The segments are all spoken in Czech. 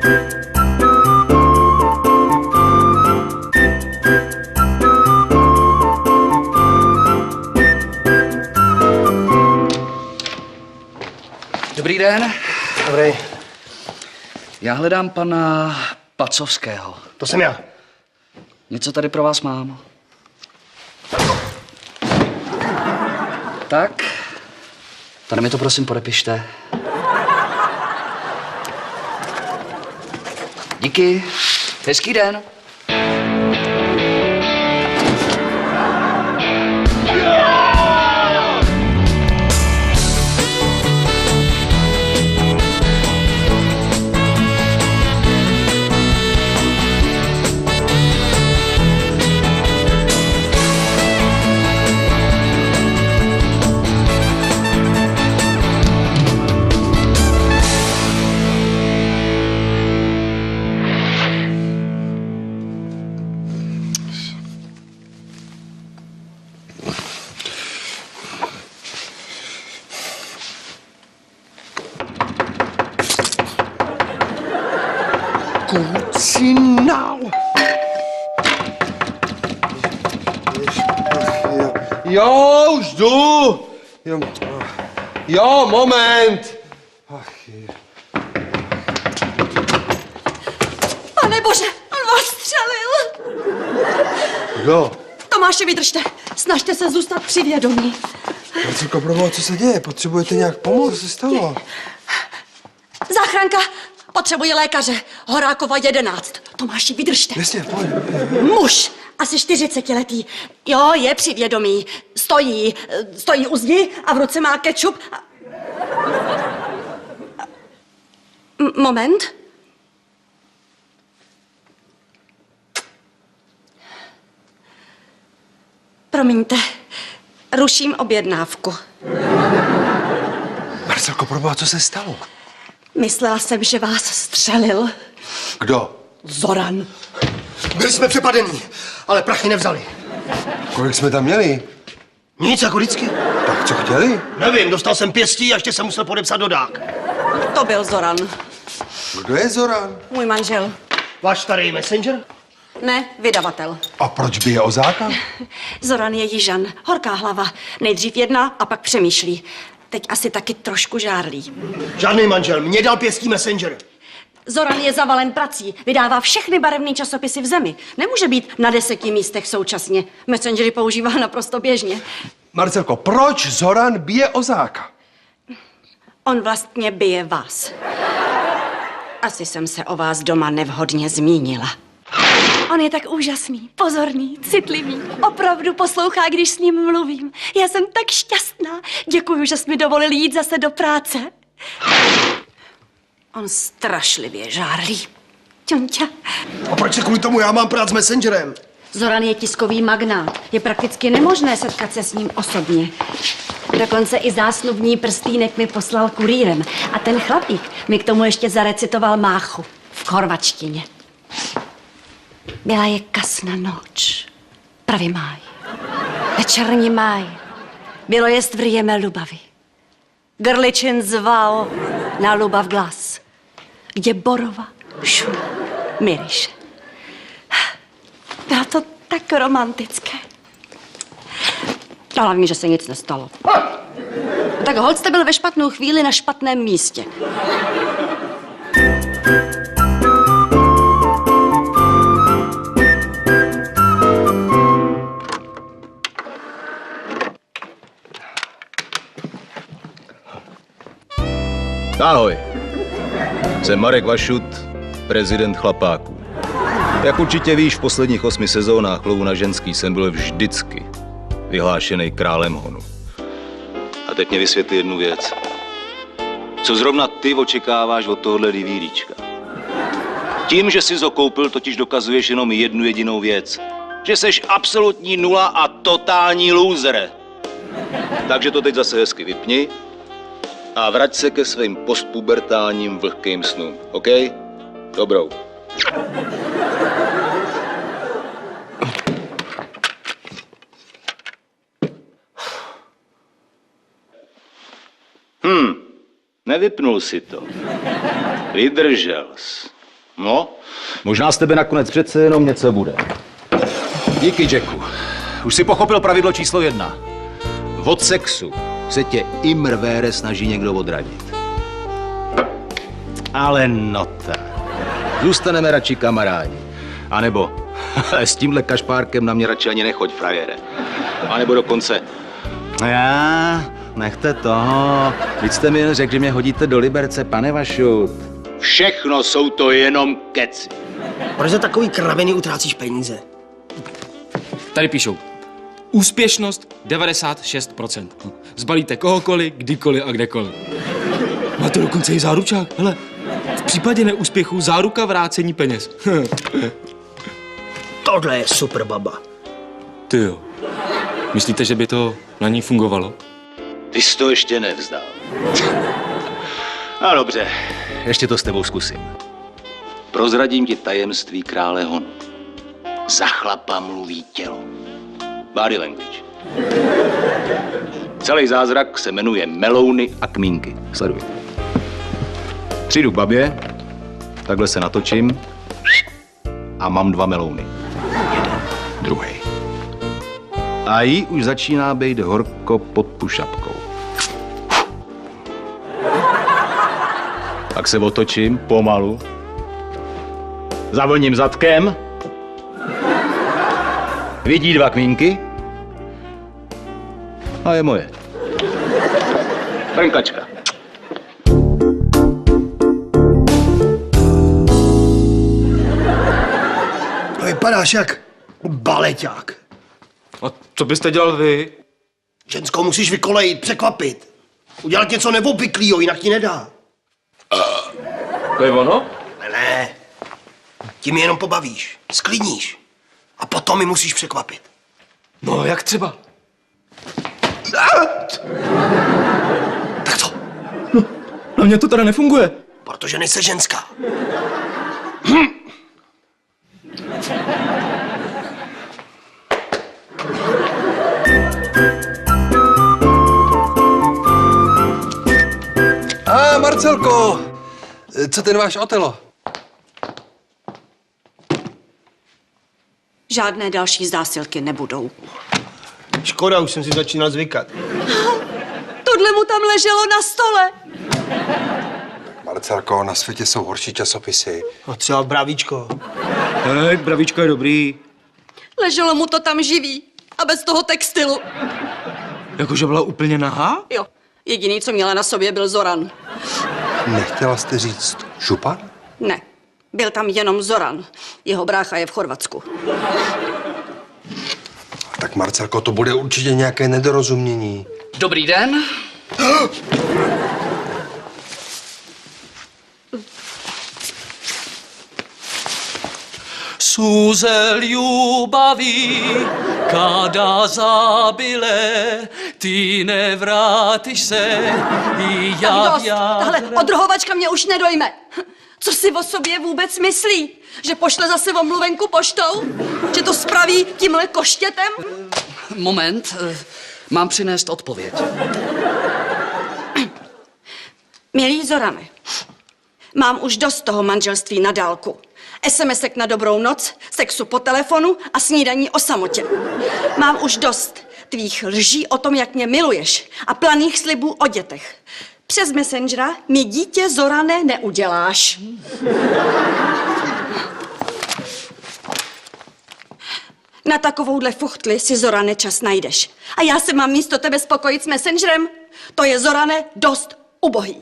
Dobrý den. Dobrý. Já hledám pana Pacovského. To jsem já. Něco tady pro vás mám. Tak, tady mi to prosím podepište. Díky. Hezký den. Kucinau! Jo, už jdu! Jo, moment! Ach, je. Pane bože, on vás střelil! Kdo? Tomáši, vydržte. Snažte se zůstat při vědomí. Marcelko, proboha, co se děje? Potřebujete nějak pomoct? Co se stalo? Záchranka potřebuje lékaře. Horákova 11. Tomáši, vydržte. Jasně, pojď. Muž, asi 40letý. Jo, je při vědomí. Stojí u zdi a v ruce má kečup. Moment. Promiňte, ruším objednávku. Marcelko, proboha, co se stalo? Myslela jsem, že vás střelil. Kdo? Zoran. Byli jsme přepadení, ale prachy nevzali. Kolik jsme tam měli? Nic, jako vždycky. Tak co chtěli? Nevím, dostal jsem pěstí a ještě jsem musel podepsat dodák. To byl Zoran. Kdo je Zoran? Můj manžel. Váš starý messenger? Ne, vydavatel. A proč bije Ozáka? Zoran je jižan, horká hlava. Nejdřív jedná a pak přemýšlí. Teď asi taky trošku žárlí. Žádný manžel, mě dal pěstí messenger. Zoran je zavalen prací, vydává všechny barevné časopisy v zemi. Nemůže být na 10 místech současně. Messengery používá naprosto běžně. Marcelko, proč Zoran bije Ozáka? On vlastně bije vás. Asi jsem se o vás doma nevhodně zmínila. On je tak úžasný, pozorný, citlivý. Opravdu poslouchá, když s ním mluvím. Já jsem tak šťastná. Děkuju, že jsi mi dovolil jít zase do práce. On strašlivě žárlí. Ťonťa. A proč se kvůli tomu já mám prát s messengerem? Zoran je tiskový magnát. Je prakticky nemožné setkat se s ním osobně. Dokonce i zásnubní prstýnek mi poslal kurýrem. A ten chlapík mi k tomu ještě zarecitoval máchu v chorvačtině. Byla je kasna noč, pravý máj, večerní máj, bylo jest vrijeme ljubavi. Grličin zval na ljubav glas, kde borova šuma miriše. Bylo to tak romantické. A hlavně, že se nic nestalo. Tak holt jste byl ve špatnou chvíli na špatném místě. Ahoj, jsem Marek Vašut, prezident Chlapáků. Jak určitě víš, v posledních 8 sezónách Lovu na ženský jsem byl vždycky vyhlášený králem honu. A teď mě vysvětli jednu věc. Co zrovna ty očekáváš od tohohle DVDčka? Tím, že jsi ho koupil, totiž dokazuješ jenom jednu jedinou věc. Že seš absolutní nula a totální loser. Takže to teď zase hezky vypni a vrať se ke svým postpubertálním vlhkým snům, OK? Dobrou. Nevypnul si to. Vydržel jsi. No, možná z tebe nakonec přece jenom něco bude. Díky, Jacku. Už jsi pochopil pravidlo číslo 1. Od sexu se tě imrvére snaží někdo odradit. Ale no tak. Zůstaneme radši kamarádi. A nebo s tímhle kašpárkem na mě radši ani nechoď, frajere. A nebo dokonce... Nechte toho. Vy jste mi jen řekl, že mě hodíte do Liberce, pane Vašut. Všechno jsou to jenom keci. Proč za takový kraviny utrácíš peníze? Tady píšou. Úspěšnost 96%. Zbalíte kohokoliv, kdykoliv a kdekoliv. Má to dokonce i záručák. Hele, v případě neúspěchu záruka vrácení peněz. Tohle je super baba. Ty jo. Myslíte, že by to na ní fungovalo? Ty jsi to ještě nevzdal. No dobře, ještě to s tebou zkusím. Prozradím ti tajemství krále honu. Za chlapa mluví tělo. Body language. Celý zázrak se jmenuje melouny a kmínky. Sleduj. Přijdu k babě, takhle se natočím a mám 2 melouny. Jeden, druhý. A jí už začíná být horko pod pušapkou. Tak se otočím pomalu, zavlním zadkem, vidí 2 kmínky a je moje. Brnkačka. Vypadáš jak baleťák. A co byste dělal vy? Ženskou musíš vykolejit, překvapit. Udělat něco neobvyklýho, jinak ti nedá. To je ono? Ne. Tím je jenom pobavíš, sklidníš. A potom mi musíš překvapit. No, jak třeba? Tak co? Na mě to teda nefunguje. Protože nejsi ženská. Marcelko, co ten váš Otelo? Žádné další zásilky nebudou. Škoda, už jsem si začínal zvykat. Tohle mu tam leželo na stole. Marcelko, na světě jsou horší časopisy. No třeba Bravíčko. Hej, Bravíčko je dobrý. Leželo mu to tam živý a bez toho textilu. Jakože byla úplně nahá? Jo, jediný, co měla na sobě, byl Zoran. Nechtěla jste říct župan? Ne, byl tam jenom Zoran. Jeho brácha je v Chorvatsku. Tak Marcelko, to bude určitě nějaké nedorozumění. Dobrý den. Suze ljubavi kada zabile, ty nevrátiš se i Dost, tahle odrohovačka mě už nedojme. Co si o sobě vůbec myslí? Že pošle zase omluvenku poštou? Že to spraví tímhle koštětem? Moment, mám přinést odpověď. Milý Zorane, mám už dost toho manželství na dálku. SMSek na dobrou noc, sexu po telefonu a snídaní o samotě. Mám už dost tvých lží o tom, jak mě miluješ a planých slibů o dětech. Přes Messengera mi dítě, Zorane, neuděláš. Na takovouhle fuchtli si, Zorane, čas najdeš. A já se mám místo tebe spokojit s Messengerem? To je, Zorane, dost ubohý.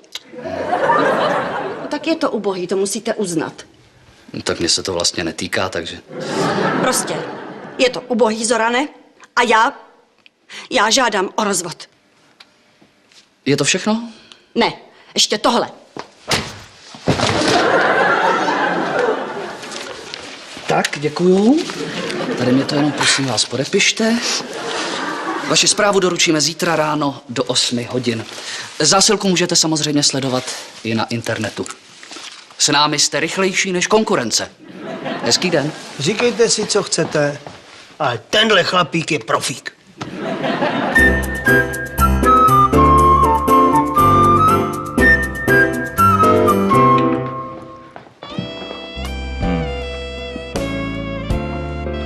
No, tak je to ubohý, to musíte uznat. No, tak mě se to vlastně netýká, takže... Prostě je to ubohý, Zorane, a já žádám o rozvod. Je to všechno? Ne, ještě tohle. Tak, děkuju. Tady mě to jenom prosím vás podepište. Vaši zprávu doručíme zítra ráno do 8 hodin. Zásilku můžete samozřejmě sledovat i na internetu. S námi jste rychlejší než konkurence. Hezký den. Říkejte si, co chcete, ale tenhle chlapík je profík.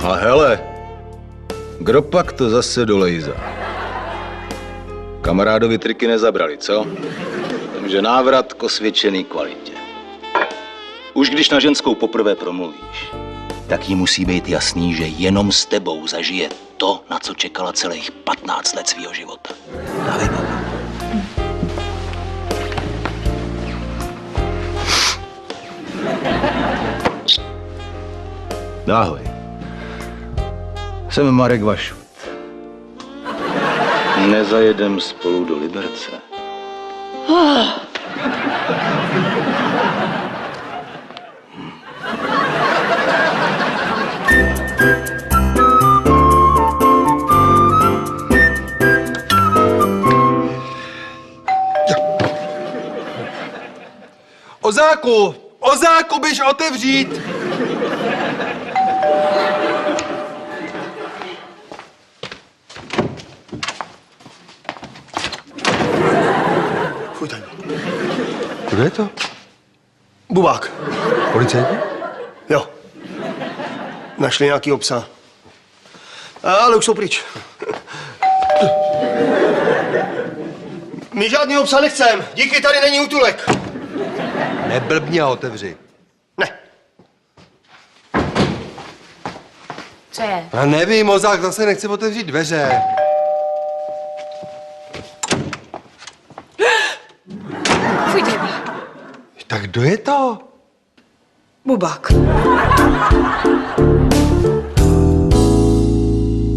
A hele, kdo pak to zase dolejzá? Kamarádovi triky nezabrali, co? Takže návrat k osvědčený kvalitě. Už když na ženskou poprvé promluvíš, tak jí musí být jasný, že jenom s tebou zažije to, na co čekala celých 15 let svýho života. Dávej babu. Ahoj. Jsem Marek Vašut. Nezajedem spolu do Liberce. Ozáku, běž otevřít! Fuj, tady. Kdo je to? Bubák. Policajti? Jo. Našli nějakýho psa. Ale už jsou pryč. My žádnýho psa nechcem. Díky, tady není útulek. Neblbni a otevři. Ne. Co je? Já nevím, Ozák zase nechce otevřít dveře. Fuj, Tak kdo je to? Bubák.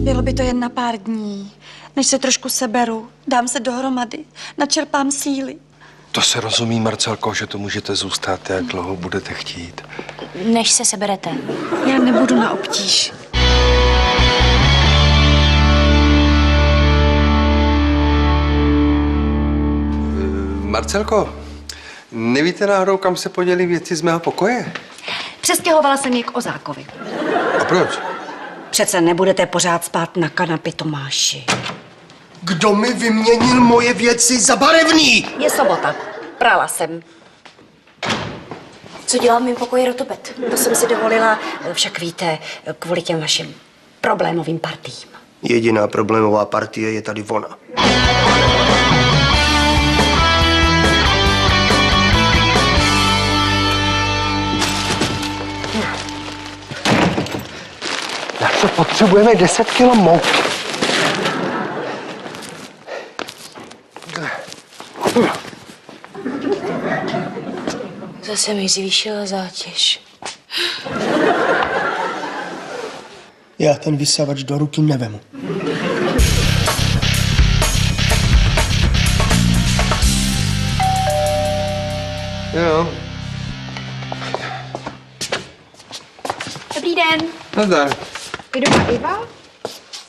Bylo by to jen na pár dní, než se trošku seberu, dám se dohromady, načerpám síly. To se rozumí, Marcelko, že to můžete zůstat, jak dlouho budete chtít. Než se seberete. Já nebudu na obtíž. Marcelko, nevíte náhodou, kam se poděly věci z mého pokoje? Přestěhovala jsem je k Ozákovi. A proč? Přece nebudete pořád spát na kanapě, Tomáši. Kdo mi vyměnil moje věci za barevný? Je sobota. Prala jsem. Co dělá v mém pokoji rotopet? To jsem si dovolila, však víte, kvůli těm vašim problémovým partím. Jediná problémová partie je tady ona. Na co potřebujeme 10 kilo mouky? Zase mi zvýšila zátěž. Já ten vysavač do ruky nevemu. Jo. Dobrý den. Nazdar. Je doma Iva?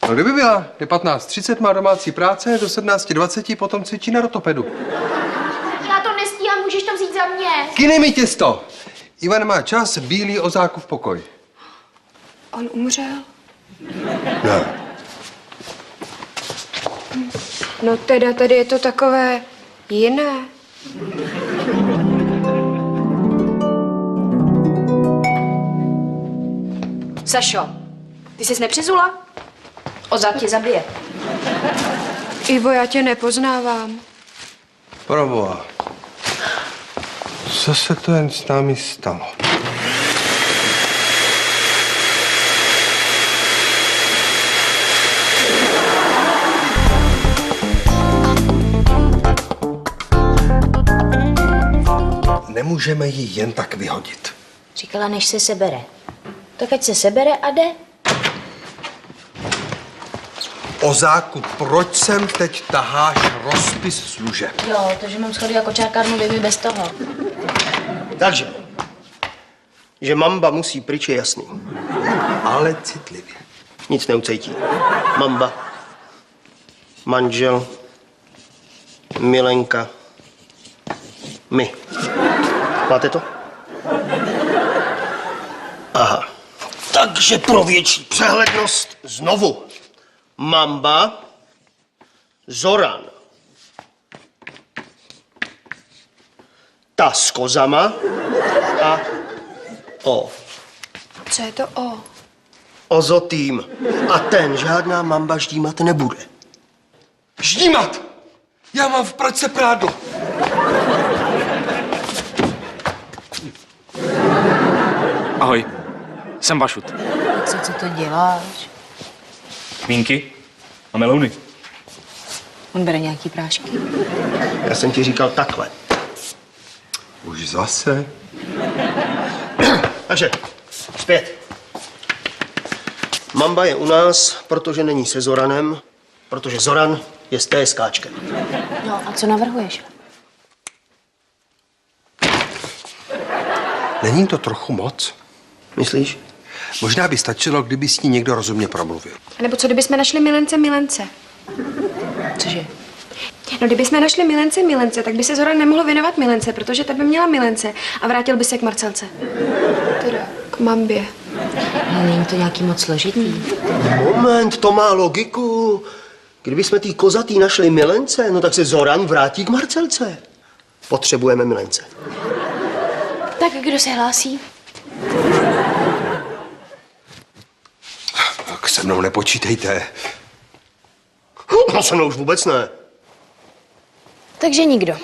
No kdyby byla? Je 15:30, má domácí práce, do 17:20 potom cvičí na rotopedu. Já to nestíhám, můžeš to vzít za mě. Kine mi těsto! Ivan má čas, bílý Ozákův pokoj. On umřel? Ne. No teda, tady je to takové jiné. Sašo, ty jsi nepřizula? Ozák tě zabije. Ivo, já tě nepoznávám. Proboha. Co se to jen s námi stalo? Nemůžeme ji jen tak vyhodit. Říkala, než se sebere. Tak ať se sebere a jde. Ozáku, proč sem teď taháš rozpis služeb? Jo, to, že mám schody jako čárkárnu, jde mi bez toho. Takže, že Mamba musí pryč, je jasný. Ale citlivě. Nic neucejtí. Mamba, manžel, Milenka, my. Máte to? Aha. Takže pro větší přehlednost znovu. Mamba, Zoran, ta s kozama a O. Co je to O? Ozotým. A ten žádná mamba ždímat nebude. Ždímat! Já mám v pračce prádlo. Ahoj, jsem Vašut. Co to děláš? Kmínky a melouny. On bere nějaký prášky. Já jsem ti říkal takhle. Už zase? Takže, zpět. Mamba je u nás, protože není se Zoranem, protože Zoran je s TSKčkem. No a co navrhuješ? Není to trochu moc? Myslíš? Možná by stačilo, kdyby s ní někdo rozumně promluvil. A nebo co, kdybychom našli milence? Cože? No, kdybychom našli milence, tak by se Zoran nemohl věnovat milence, protože ta by měla milence a vrátil by se k Marcelce. Teda k mambě. Není to nějaký moc složitý? Moment, to má logiku. Kdybychom tý kozatý našli milence, no tak se Zoran vrátí k Marcelce. Potřebujeme milence. Tak kdo se hlásí? Tak se mnou nepočítejte. No se mnou už vůbec ne. Takže nikdo.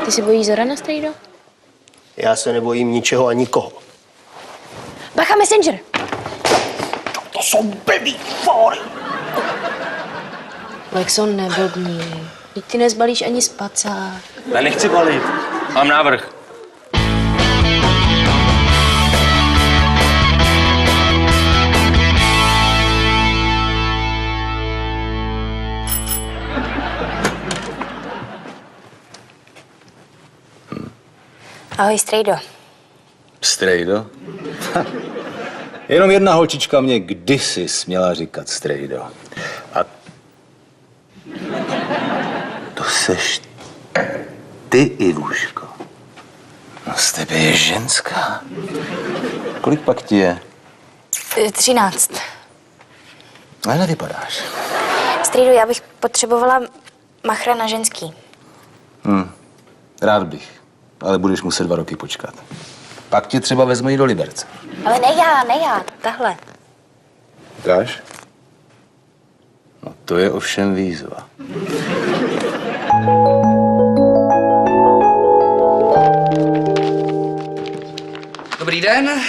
Ty se bojíš Zorana, strejdo? Já se nebojím ničeho a nikoho. Bacha, Messenger! To jsou blbý fóry. Lexon, neblbni. Teď ty nezbalíš ani spacák. Já nechci balit. Mám návrh. Ahoj, strejdo. Strejdo? Jenom jedna holčička mě kdysi směla říkat strejdo. A to seš ty, Ivuško. No z tebe je ženská. Kolik pak ti je? 13. Ale nevypadáš. Strejdo, já bych potřebovala machra na ženský. Rád bych, ale budeš muset 2 roky počkat. Pak tě třeba vezmu i do Liberce. Ale ne já, tahle. Dáš? No to je ovšem výzva. Dobrý den.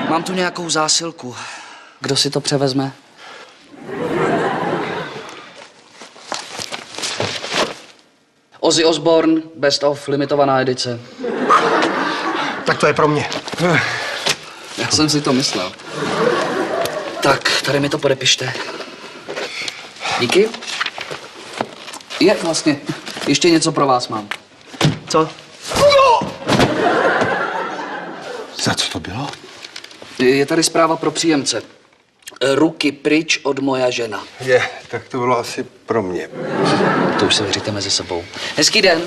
Mám tu nějakou zásilku. Kdo si to převezme? Ozzy Osbourne, Best of, limitovaná edice. Tak to je pro mě. Já jsem si to myslel. Tak, tady mi to podepište. Díky. Je, vlastně, ještě něco pro vás mám. Co? Za co to bylo? Je tady zpráva pro příjemce. Ruky pryč od moja žena. Tak to bylo asi pro mě. To už se vyříte mezi sebou. Hezký den.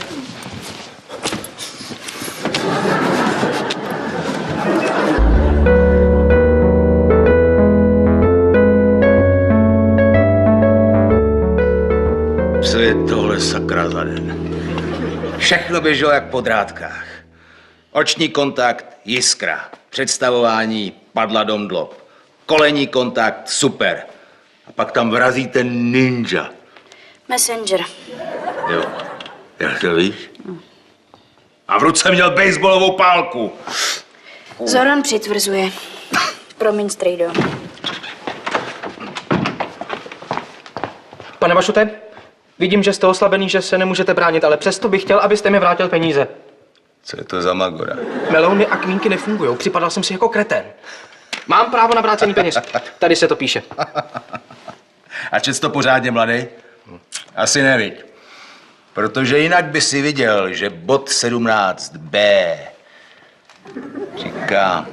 Co je tohle sakra za den? Všechno běželo jak po drátkách. Oční kontakt, jiskra. Představování, padla domdlob. Kolení kontakt, super. A pak tam vrazí ten ninja. Messenger. Jo, jak to víš? A v ruce měl baseballovou pálku. Zoran přitvrzuje. Promiň, strejdo. Pane Vašute, vidím, že jste oslabený, že se nemůžete bránit, ale přesto bych chtěl, abyste mi vrátil peníze. Co je to za magora? Melouny a kmínky nefungují, připadal jsem si jako kretén. Mám právo na vrácení peněz. Tady se to píše. A čet to pořádně, mladý? Asi neviď. Protože jinak by si viděl, že bod 17b říká...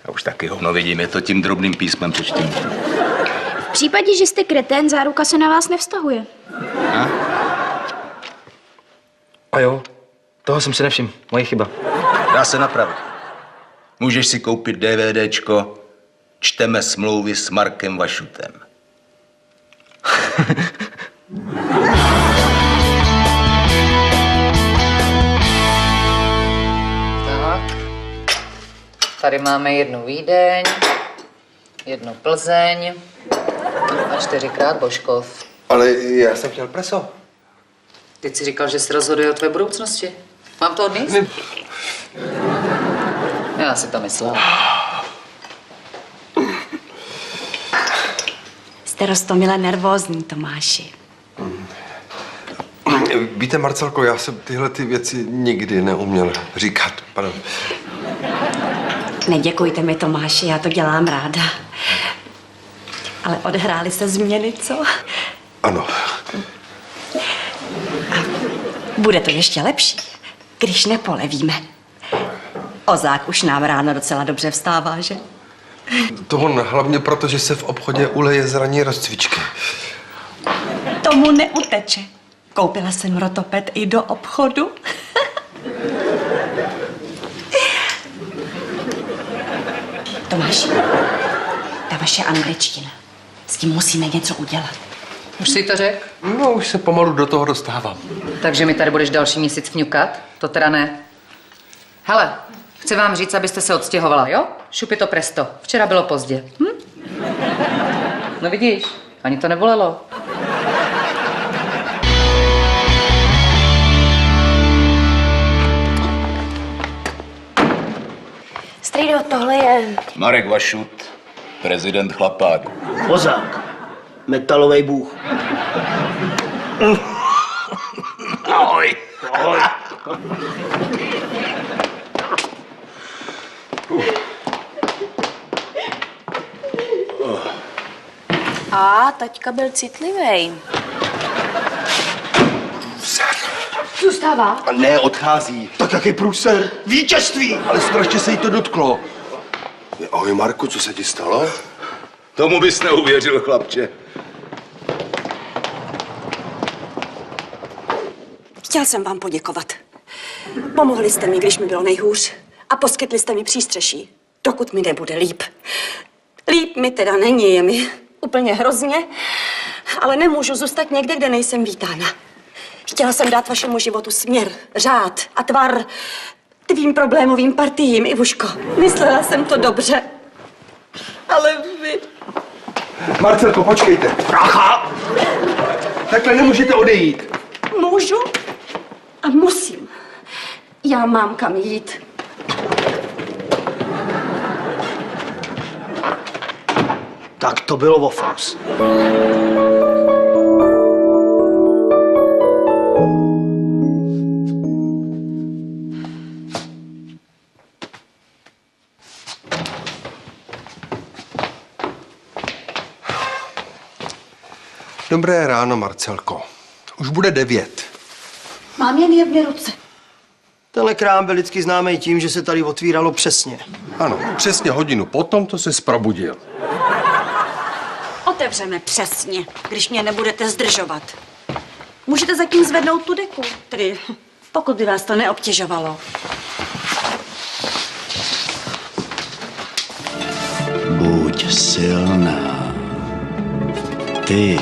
Já už taky hovno vidím, je to tím drobným písmem přečtím. V případě, že jste kretén, záruka se na vás nevztahuje. A jo, toho jsem si nevšiml. Moje chyba. Dá se napravit. Můžeš si koupit DVDčko Čteme smlouvy s Markem Vašutem. Tady máme 1 Vídeň, 1 Plzeň a 4krát Božkov. Ale já jsem chtěl preso. Teď si říkal, že se rozhoduje o tvé budoucnosti. Mám to odníst? Já si to myslela. Jste roztomile nervózní, Tomáši. Víte, Marcelko, já jsem tyhle ty věci nikdy neuměl říkat. Pardon. Neděkujte mi, Tomáši, já to dělám ráda. Ale odehrály se změny, co? Ano. Bude to ještě lepší, když nepolevíme. Ozák už nám ráno docela dobře vstává, že? To on hlavně proto, že se v obchodě uleje z ranní rozcvičky. Tomu neuteče. Koupila jsem rotoped i do obchodu. Tomáš, ta vaše angličtina. S tím musíme něco udělat. Už si to řekl? No, už se pomalu do toho dostávám. Takže mi tady budeš další měsíc fňukat? To teda ne. Hele, chci vám říct, abyste se odstěhovala, jo? Šupi to presto. Včera bylo pozdě. No vidíš, ani to nebolelo. Strýdo, tohle je... Marek Vašut, prezident Chlapáků. Ozák, metalový bůh. Ahoj. Ahoj. A taťka byl citlivý. Zůstává. A ne, odchází. Tak jaký průser? Vítězství! Ale strašně se jí to dotklo. Ahoj, Marku, co se ti stalo? Tomu bys neuvěřil, chlapče. Chtěl jsem vám poděkovat. Pomohli jste mi, když mi bylo nejhůř. A poskytli jste mi přístřeší, dokud mi nebude líp. Líp mi teda není, je mi úplně hrozně, ale nemůžu zůstat někde, kde nejsem vítána. Chtěla jsem dát vašemu životu směr, řád a tvar tvým problémovým partiím, Ivuško. Myslela jsem to dobře, ale vy... Marcelko, počkejte. Pracha! Takhle nemůžete odejít. Můžu a musím. Já mám kam jít. Tak to bylo vofous. Dobré ráno, Marcelko. Už bude 9. Mám jen 1 ruce. Tenhle krám byl vždycky známý tím, že se tady otvíralo přesně. Ano, přesně hodinu potom to se probudil. Otevřeme přesně, když mě nebudete zdržovat. Můžete zatím zvednout tu deku, tedy pokud by vás to neobtěžovalo. Buď silná. Ty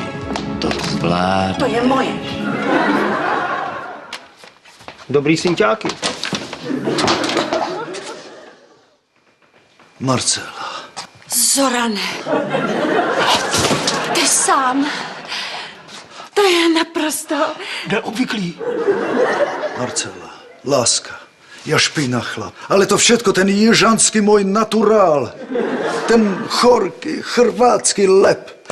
to zvládneš. To je moje. Dobrý synťáky. Marcela. Zorane. Ty sám. To je naprosto... Neobvyklý. Marcela, láska. Ja špina chlap. Ale to všetko ten jižanský môj naturál. Ten chorký, chrvátsky lep.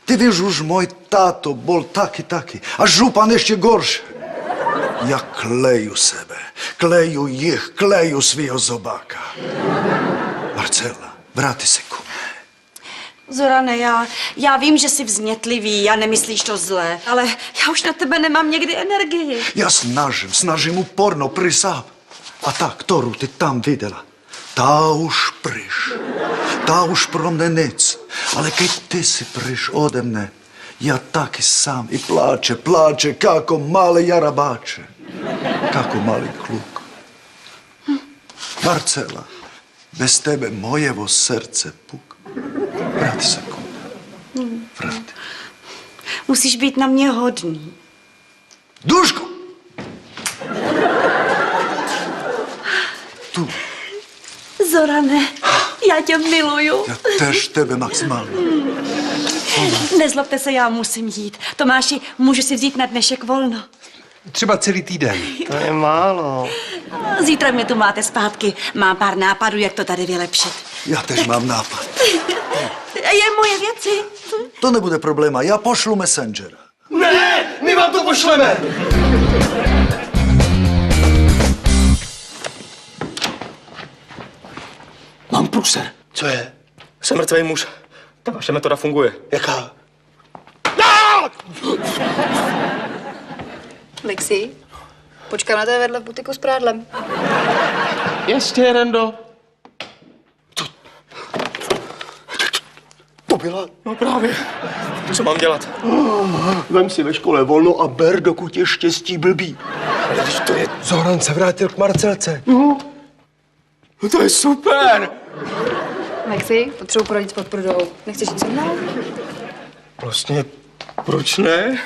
Ty víš, už môj táto bol taký. A župan ešte goršie. Ja kleju sebe. Kleju ich, kleju svýho zobáka. Marcela, vráti se ku mne. Zorane, já vím, že jsi vznětlivý a nemyslíš to zlé, ale já už na tebe nemám někdy energii. Ja snažím uporno, prisám. A tá, ktorú ty tam videla, tá už pryš. Tá už pro mne nic. Ale keď ty si pryš ode mne, ja taky sám i pláče, kako malé jarabáče. Kako malý kluk. Marcela, bez tebe mojevo srdce puk. Vráti se ku mne. Vráti. Musíš být na mě hodný. Dušku! Tu. Zorane, já tě miluju. Já tež tebe, maximálně. Nezlobte se, já musím jít. Tomáši, můžu si vzít na dnešek volno. Třeba celý týden. To je málo. Zítra mě tu máte zpátky. Mám pár nápadů, jak to tady vylepšit. Já tež mám nápad. Je moje věci. To nebude probléma, já pošlu messengera. Ne, my vám to pošleme. Mám průser. Co je? Jsem mrtvý muž. Ta vaše metoda funguje. Jaká? Lexi, počkám na tebe vedle v butiku s prádlem. Ještě jeden do. To byla... No právě. Co mám dělat? Vem si ve škole volno a ber, dokud je štěstí blbý. Ale když to je... Zoran se vrátil k Marcelce. No to je super. Lexi, potřebuji poradit s podprodou. Nechceš jít se mnou? Vlastně, proč ne?